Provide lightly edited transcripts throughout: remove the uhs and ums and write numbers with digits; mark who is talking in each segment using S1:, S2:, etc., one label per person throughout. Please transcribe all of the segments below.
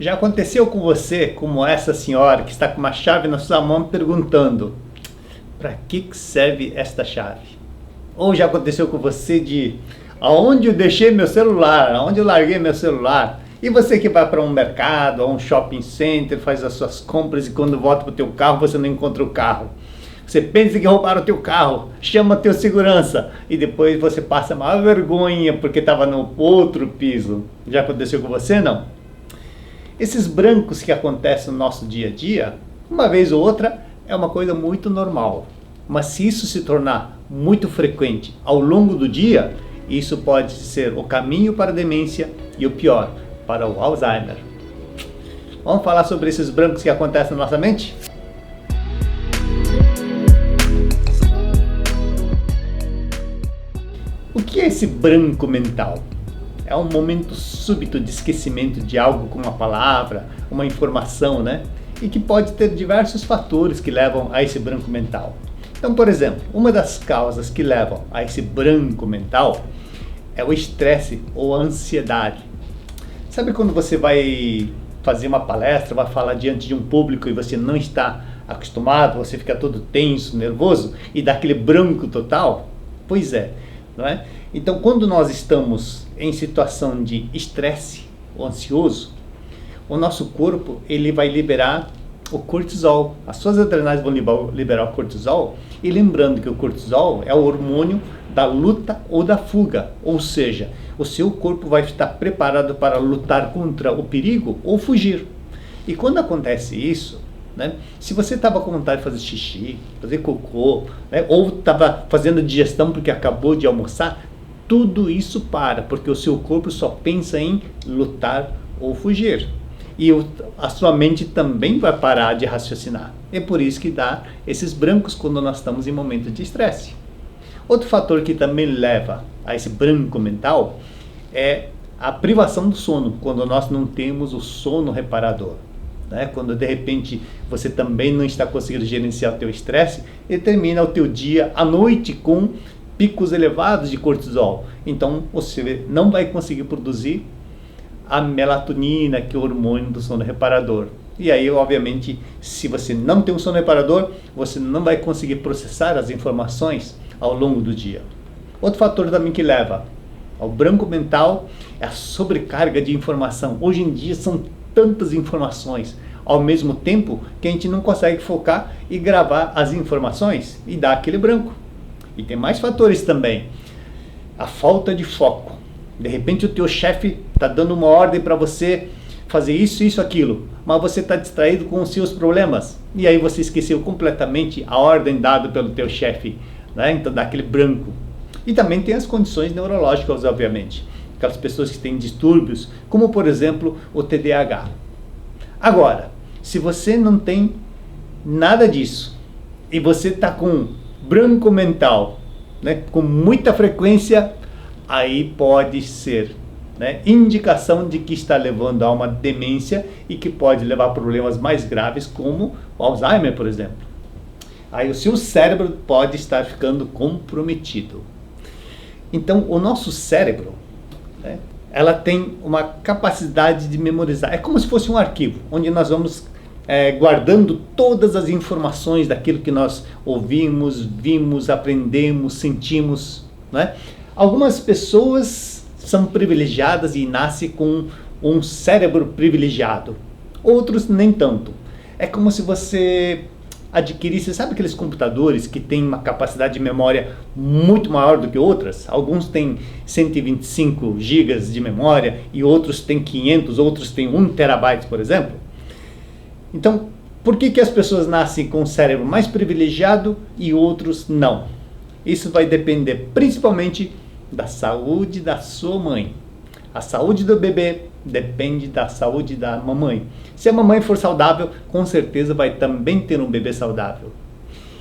S1: Já aconteceu com você, como essa senhora que está com uma chave na sua mão perguntando: para que serve esta chave? Ou já aconteceu com você de aonde eu deixei meu celular, aonde eu larguei meu celular? E você que vai para um mercado, ou um shopping center, faz as suas compras e quando volta para o teu carro você não encontra o carro. Você pensa que roubaram o teu carro, chama teu segurança e depois você passa maior vergonha porque estava no outro piso. Já aconteceu com você, não? Esses brancos que acontecem no nosso dia a dia, uma vez ou outra, é uma coisa muito normal. Mas se isso se tornar muito frequente ao longo do dia, isso pode ser o caminho para a demência e o pior, para o Alzheimer. Vamos falar sobre esses brancos que acontecem na nossa mente? O que é esse branco mental? É um momento súbito de esquecimento de algo como uma palavra, uma informação, né? E que pode ter diversos fatores que levam a esse branco mental. Então, por exemplo, uma das causas que levam a esse branco mental é o estresse ou a ansiedade. Sabe quando você vai fazer uma palestra, vai falar diante de um público e você não está acostumado, você fica todo tenso, nervoso e dá aquele branco total? Pois é, não é? Então, quando nós estamos em situação de estresse ou ansioso, o nosso corpo ele vai liberar o cortisol. As suas adrenais vão liberar o cortisol. E lembrando que o cortisol é o hormônio da luta ou da fuga. Ou seja, o seu corpo vai estar preparado para lutar contra o perigo ou fugir. E quando acontece isso, né, se você estava com vontade de fazer xixi, fazer cocô, né, ou estava fazendo digestão porque acabou de almoçar, tudo isso para, porque o seu corpo só pensa em lutar ou fugir. E a sua mente também vai parar de raciocinar. É por isso que dá esses brancos quando nós estamos em momentos de estresse. Outro fator que também leva a esse branco mental é a privação do sono, quando nós não temos o sono reparador. Né? Quando de repente você também não está conseguindo gerenciar o teu estresse e termina o teu dia à noite com picos elevados de cortisol. Então você não vai conseguir produzir a melatonina, que é o hormônio do sono reparador. E aí, obviamente, se você não tem um sono reparador, você não vai conseguir processar as informações ao longo do dia. Outro fator também que leva ao branco mental é a sobrecarga de informação. Hoje em dia são tantas informações ao mesmo tempo que a gente não consegue focar e gravar as informações e dar aquele branco. E tem mais fatores também. A falta de foco. De repente o teu chefe está dando uma ordem para você fazer isso, aquilo, mas você está distraído com os seus problemas e aí você esqueceu completamente a ordem dada pelo teu chefe, né? Então dá aquele branco. E também tem as condições neurológicas, obviamente, aquelas pessoas que têm distúrbios, como por exemplo o TDAH. Agora, se você não tem nada disso e você está com branco mental, né, com muita frequência, aí pode ser, né, indicação de que está levando a uma demência e que pode levar a problemas mais graves como o Alzheimer, por exemplo. Aí o seu cérebro pode estar ficando comprometido. Então o nosso cérebro, né, ela tem uma capacidade de memorizar. É como se fosse um arquivo, onde nós vamos guardando todas as informações daquilo que nós ouvimos, vimos, aprendemos, sentimos, né? Algumas pessoas são privilegiadas e nascem com um cérebro privilegiado, outros nem tanto. É como se você adquirisse, sabe aqueles computadores que têm uma capacidade de memória muito maior do que outras? Alguns têm 125 gigas de memória e outros têm 500, outros têm 1 terabyte, por exemplo. Então, por que as pessoas nascem com um cérebro mais privilegiado e outros não? Isso vai depender principalmente da saúde da sua mãe. A saúde do bebê depende da saúde da mamãe. Se a mamãe for saudável, com certeza vai também ter um bebê saudável.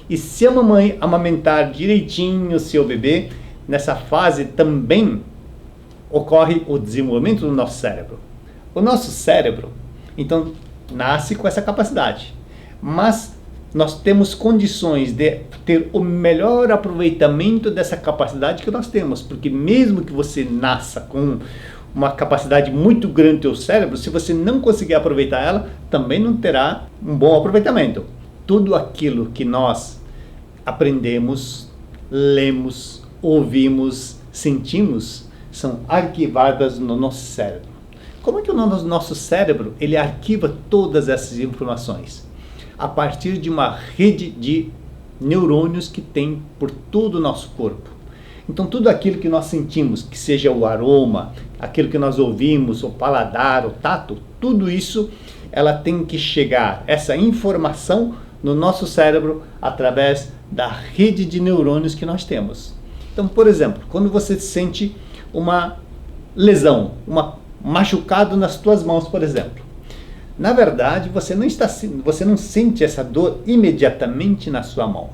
S1: E se a mamãe amamentar direitinho o seu bebê, nessa fase também ocorre o desenvolvimento do nosso cérebro. O nosso cérebro, então, nasce com essa capacidade, mas nós temos condições de ter o melhor aproveitamento dessa capacidade que nós temos, porque mesmo que você nasça com uma capacidade muito grande do teu cérebro, se você não conseguir aproveitar ela, também não terá um bom aproveitamento. Tudo aquilo que nós aprendemos, lemos, ouvimos, sentimos, são arquivadas no nosso cérebro. Como é que o nosso cérebro ele arquiva todas essas informações? A partir de uma rede de neurônios que tem por todo o nosso corpo. Então tudo aquilo que nós sentimos, que seja o aroma, aquilo que nós ouvimos, o paladar, o tato, tudo isso ela tem que chegar, essa informação no nosso cérebro através da rede de neurônios que nós temos. Então, por exemplo, quando você sente uma lesão, machucado nas tuas mãos, por exemplo. Na verdade, você não sente essa dor imediatamente na sua mão.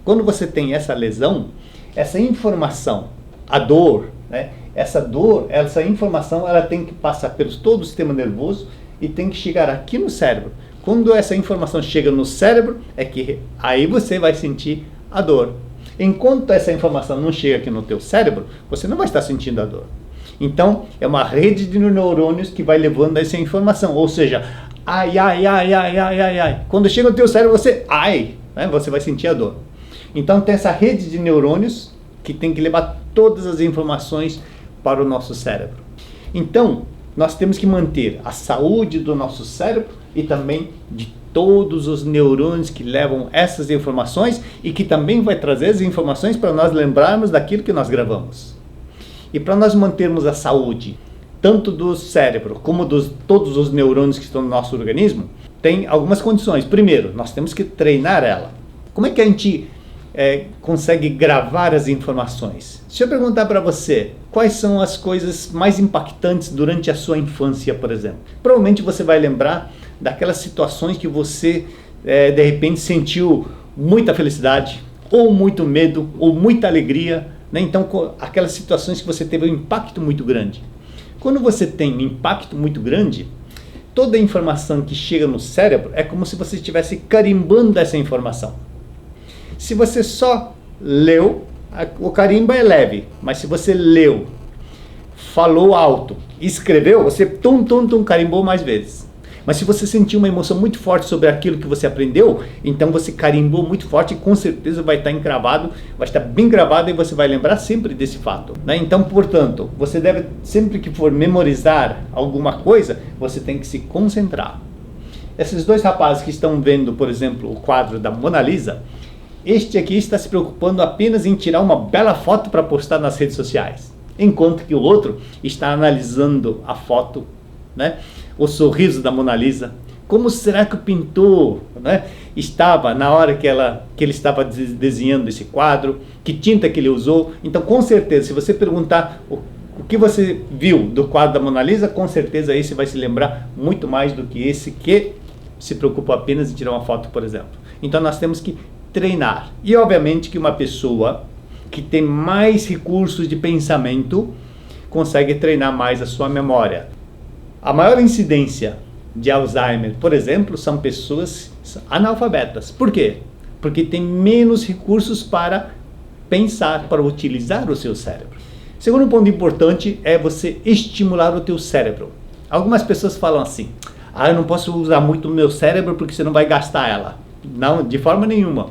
S1: Quando você tem essa lesão, essa informação, a dor, né? Essa informação, ela tem que passar pelo todo o sistema nervoso e tem que chegar aqui no cérebro. Quando essa informação chega no cérebro, é que aí você vai sentir a dor. Enquanto essa informação não chega aqui no teu cérebro, você não vai estar sentindo a dor. Então, é uma rede de neurônios que vai levando essa informação. Ou seja, ai, ai, ai, ai, ai, ai, ai. Quando chega no teu cérebro, você, ai, né? Você vai sentir a dor. Então, tem essa rede de neurônios que tem que levar todas as informações para o nosso cérebro. Então, nós temos que manter a saúde do nosso cérebro e também de todos os neurônios que levam essas informações e que também vai trazer as informações para nós lembrarmos daquilo que nós gravamos. E para nós mantermos a saúde, tanto do cérebro como de todos os neurônios que estão no nosso organismo, tem algumas condições. Primeiro, nós temos que treinar ela. Como é que a gente consegue gravar as informações? Se eu perguntar para você, quais são as coisas mais impactantes durante a sua infância, por exemplo? Provavelmente você vai lembrar daquelas situações que você, de repente, sentiu muita felicidade, ou muito medo, ou muita alegria, né? Então, aquelas situações que você teve um impacto muito grande. Quando você tem um impacto muito grande, toda a informação que chega no cérebro é como se você estivesse carimbando essa informação. Se você só leu, o carimbo é leve, mas se você leu, falou alto, escreveu, você carimbou mais vezes. Mas se você sentiu uma emoção muito forte sobre aquilo que você aprendeu, então você carimbou muito forte e com certeza vai estar encravado, vai estar bem gravado e você vai lembrar sempre desse fato, né? Então, portanto, você deve, sempre que for memorizar alguma coisa, você tem que se concentrar. Esses dois rapazes que estão vendo, por exemplo, o quadro da Mona Lisa, este aqui está se preocupando apenas em tirar uma bela foto para postar nas redes sociais, enquanto que o outro está analisando a foto, né? O sorriso da Mona Lisa. Como será que o pintor, né, estava na hora que ele estava desenhando esse quadro? Que tinta que ele usou? Então, com certeza, se você perguntar o que você viu do quadro da Mona Lisa, com certeza esse vai se lembrar muito mais do que esse que se preocupou apenas em tirar uma foto, por exemplo. Então, nós temos que treinar. E, obviamente, que uma pessoa que tem mais recursos de pensamento consegue treinar mais a sua memória. A maior incidência de Alzheimer, por exemplo, são pessoas analfabetas. Por quê? Porque tem menos recursos para pensar, para utilizar o seu cérebro. Segundo ponto importante é você estimular o teu cérebro. Algumas pessoas falam assim, eu não posso usar muito o meu cérebro porque você não vai gastar ela. Não, de forma nenhuma.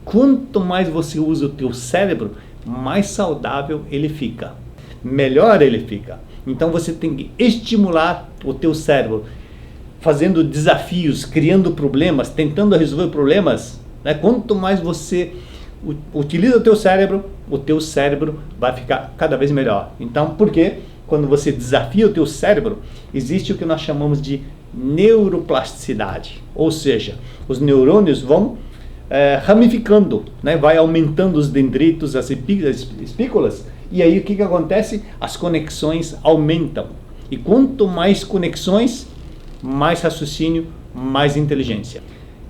S1: Quanto mais você usa o teu cérebro, mais saudável ele fica. Melhor ele fica. Então você tem que estimular o teu cérebro, fazendo desafios, criando problemas, tentando resolver problemas, né? Quanto mais você utiliza o teu cérebro vai ficar cada vez melhor. Então, por quê? Quando você desafia o teu cérebro, existe o que nós chamamos de neuroplasticidade. Ou seja, os neurônios vão ramificando, né? Vai aumentando os dendritos, as espículas. E aí o que acontece? As conexões aumentam. E quanto mais conexões, mais raciocínio, mais inteligência.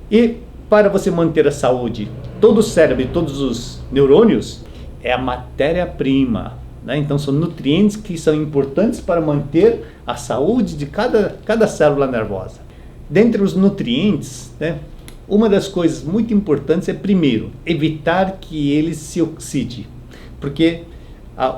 S1: E para você manter a saúde, todo o cérebro e todos os neurônios é a matéria-prima, né? Então são nutrientes que são importantes para manter a saúde de cada célula nervosa. Dentre os nutrientes, né, uma das coisas muito importantes é, primeiro, evitar que ele se oxide. Porque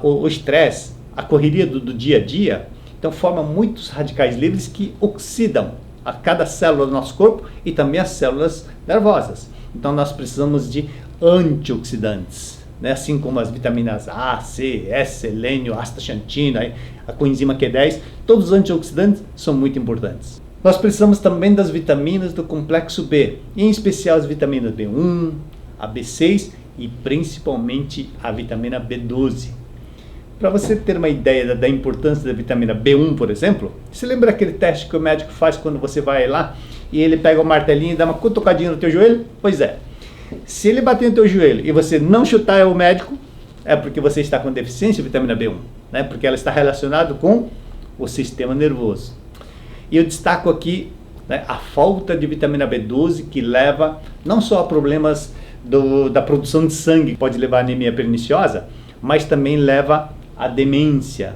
S1: o estresse, a correria do dia a dia, Então forma muitos radicais livres que oxidam a cada célula do nosso corpo e também as células nervosas. Então nós precisamos de antioxidantes, né? Assim como as vitaminas A, C, S, selênio, astaxantina, a coenzima Q10, todos os antioxidantes são muito importantes. Nós precisamos também das vitaminas do complexo B, em especial as vitaminas B1, a B6 e principalmente a vitamina B12. Para você ter uma ideia da importância da vitamina B1, por exemplo, você lembra aquele teste que o médico faz quando você vai lá e ele pega o martelinho e dá uma cutucadinha no teu joelho? Pois é, se ele bater no teu joelho e você não chutar o médico, é porque você está com deficiência de vitamina B1, né? Porque ela está relacionada com o sistema nervoso. E eu destaco aqui, né, a falta de vitamina B12, que leva não só a problemas da produção de sangue, que pode levar a anemia perniciosa, mas também leva a demência.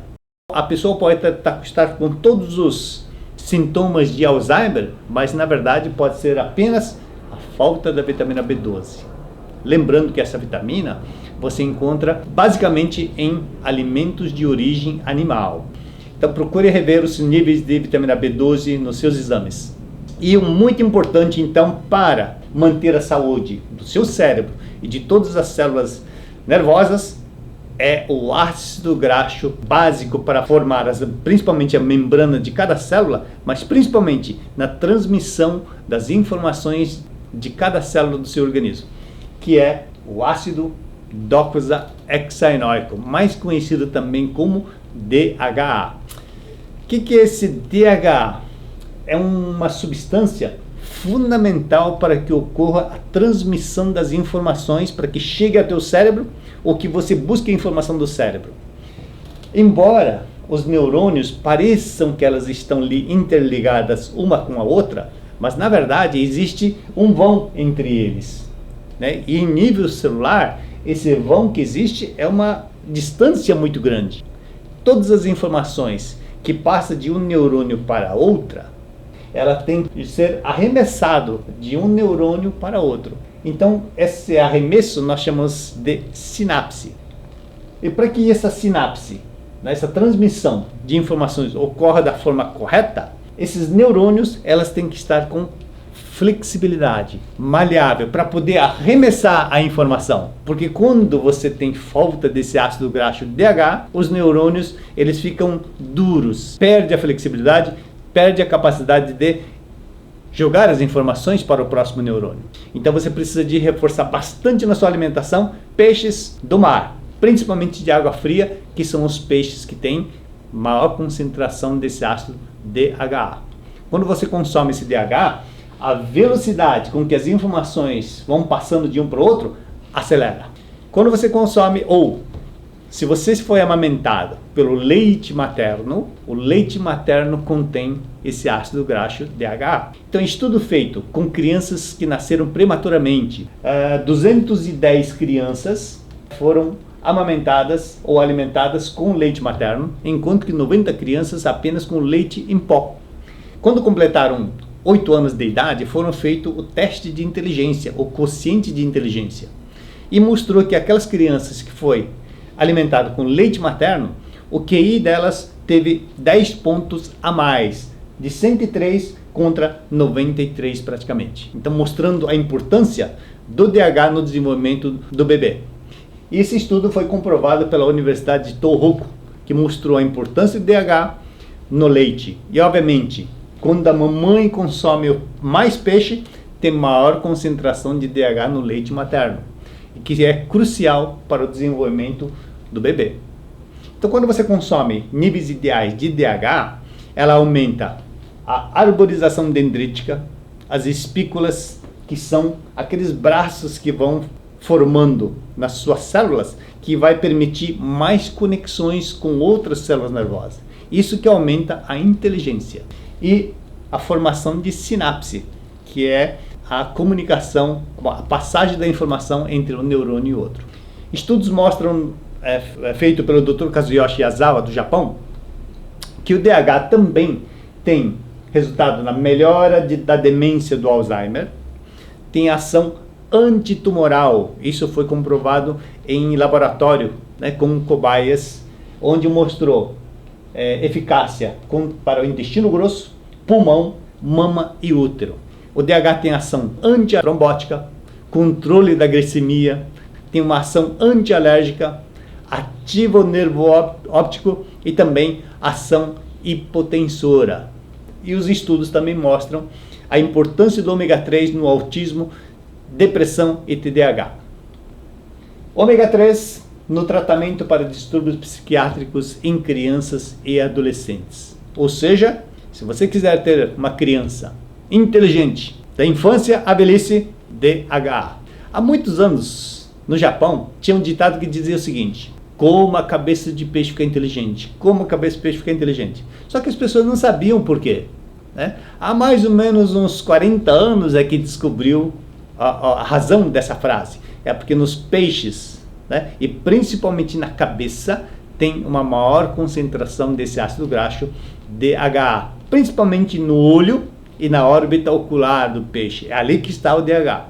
S1: A pessoa pode estar com todos os sintomas de Alzheimer, mas na verdade pode ser apenas a falta da vitamina B12. Lembrando que essa vitamina você encontra basicamente em alimentos de origem animal. Então procure rever os níveis de vitamina B12 nos seus exames. E o muito importante então para manter a saúde do seu cérebro e de todas as células nervosas é o ácido graxo básico para formar principalmente a membrana de cada célula, mas principalmente na transmissão das informações de cada célula do seu organismo, que é o ácido docosahexaenoico, mais conhecido também como DHA. O que é esse DHA? É uma substância fundamental para que ocorra a transmissão das informações, para que chegue ao teu cérebro ou que você busque a informação do cérebro. Embora os neurônios pareçam que elas estão interligadas uma com a outra, mas na verdade existe um vão entre eles, né? E em nível celular, esse vão que existe é uma distância muito grande. Todas as informações que passam de um neurônio para outra, ela tem que ser arremessado de um neurônio para outro. Então, esse arremesso nós chamamos de sinapse. E para que essa sinapse, essa transmissão de informações ocorra da forma correta, esses neurônios elas têm que estar com flexibilidade, maleável, para poder arremessar a informação. Porque quando você tem falta desse ácido graxo DHA, os neurônios eles ficam duros, perde a flexibilidade, perde a capacidade de jogar as informações para o próximo neurônio. Então você precisa de reforçar bastante na sua alimentação peixes do mar, principalmente de água fria, que são os peixes que têm maior concentração desse ácido DHA. Quando você consome esse DHA, a velocidade com que as informações vão passando de um para o outro acelera. Quando você consome, ou se você foi amamentado pelo leite materno, o leite materno contém esse ácido graxo DHA. Então, estudo feito com crianças que nasceram prematuramente, 210 crianças foram amamentadas ou alimentadas com leite materno, enquanto que 90 crianças apenas com leite em pó. Quando completaram 8 anos de idade, foram feito o teste de inteligência, o quociente de inteligência, e mostrou que aquelas crianças que foi alimentado com leite materno, o QI delas teve 10 pontos a mais, de 103 contra 93 praticamente. Então mostrando a importância do DHA no desenvolvimento do bebê. E esse estudo foi comprovado pela Universidade de Tohoku, que mostrou a importância do DHA no leite. E obviamente, quando a mamãe consome mais peixe, tem maior concentração de DHA no leite materno, que é crucial para o desenvolvimento do bebê. Então, quando você consome níveis ideais de DHA, ela aumenta a arborização dendrítica, as espículas, que são aqueles braços que vão formando nas suas células, que vai permitir mais conexões com outras células nervosas. Isso que aumenta a inteligência. E a formação de sinapse, que é a comunicação, a passagem da informação entre um neurônio e outro. Estudos mostram, feito pelo Dr. Kazuyoshi Yazawa, do Japão, que o DHA também tem resultado na melhora da demência do Alzheimer, tem ação antitumoral. Isso foi comprovado em laboratório, com cobaias, onde mostrou eficácia para o intestino grosso, pulmão, mama e útero. O DH tem ação antitrombótica, controle da glicemia, tem uma ação antialérgica, ativa o nervo óptico e também ação hipotensora. E os estudos também mostram a importância do ômega 3 no autismo, depressão e TDAH. Ômega 3 no tratamento para distúrbios psiquiátricos em crianças e adolescentes. Ou seja, se você quiser ter uma criança inteligente, da infância à velhice, DHA. Há muitos anos, no Japão, tinha um ditado que dizia o seguinte: como a cabeça de peixe fica inteligente, como a cabeça de peixe fica inteligente. Só que as pessoas não sabiam por quê, né? Há mais ou menos uns 40 anos é que descobriu a razão dessa frase. É porque nos peixes, né, e principalmente na cabeça, tem uma maior concentração desse ácido graxo DHA, principalmente no olho e na órbita ocular do peixe. É ali que está o DHA.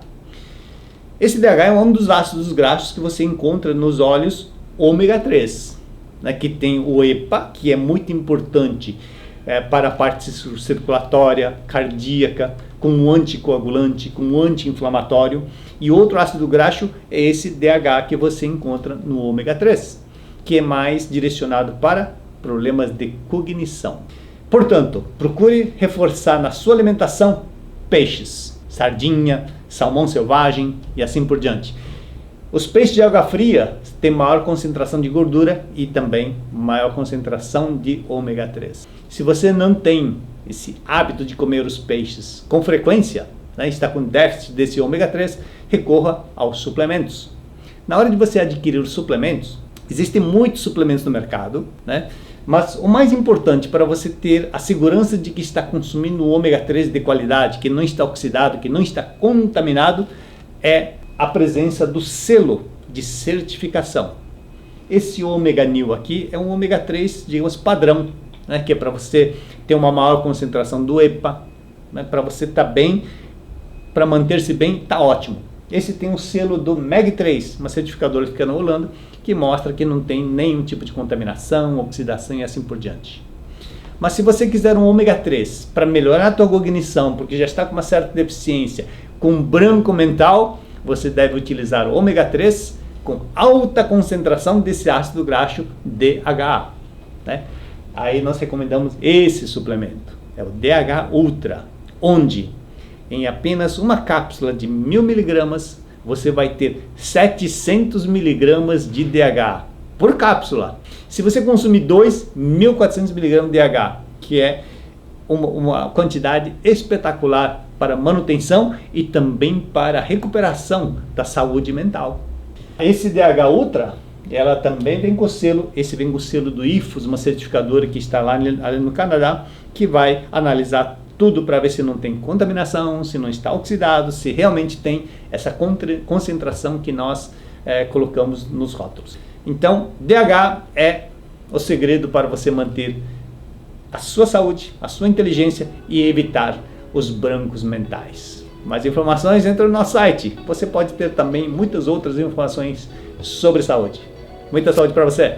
S1: Esse DHA é um dos ácidos graxos que você encontra nos óleos ômega 3, né, que tem o EPA, que é muito importante para a parte circulatória, cardíaca, como anticoagulante, como anti-inflamatório. E outro ácido graxo é esse DHA que você encontra no ômega 3, que é mais direcionado para problemas de cognição. Portanto, procure reforçar na sua alimentação peixes, sardinha, salmão selvagem e assim por diante. Os peixes de água fria têm maior concentração de gordura e também maior concentração de ômega 3. Se você não tem esse hábito de comer os peixes com frequência, né, está com déficit desse ômega 3, recorra aos suplementos. Na hora de você adquirir os suplementos, existem muitos suplementos no mercado, né? Mas o mais importante para você ter a segurança de que está consumindo o ômega 3 de qualidade, que não está oxidado, que não está contaminado, é a presença do selo de certificação. Esse ômega nil aqui é um ômega 3, digamos, padrão, né, que é para você ter uma maior concentração do EPA, né, para você estar bem, para manter-se bem, está ótimo. Esse tem o selo do MEG3, uma certificadora que fica na Holanda, que mostra que não tem nenhum tipo de contaminação, oxidação e assim por diante. Mas se você quiser um ômega 3 para melhorar a tua cognição, porque já está com uma certa deficiência, com branco mental, você deve utilizar o ômega 3 com alta concentração desse ácido graxo DHA, né? Aí nós recomendamos esse suplemento, é o DH Ultra, onde em apenas uma cápsula de 1000 miligramas você vai ter 700 miligramas de DHA por cápsula. Se você consumir 1400 miligramas de DHA, que é uma quantidade espetacular para manutenção e também para recuperação da saúde mental. Esse DH Ultra, ela também vem com o selo, esse vem com o selo do IFOS, uma certificadora que está lá no Canadá, que vai analisar tudo para ver se não tem contaminação, se não está oxidado, se realmente tem essa concentração que nós colocamos nos rótulos. Então, DH é o segredo para você manter a sua saúde, a sua inteligência e evitar os brancos mentais. Mais informações entra no nosso site. Você pode ter também muitas outras informações sobre saúde. Muita saúde para você!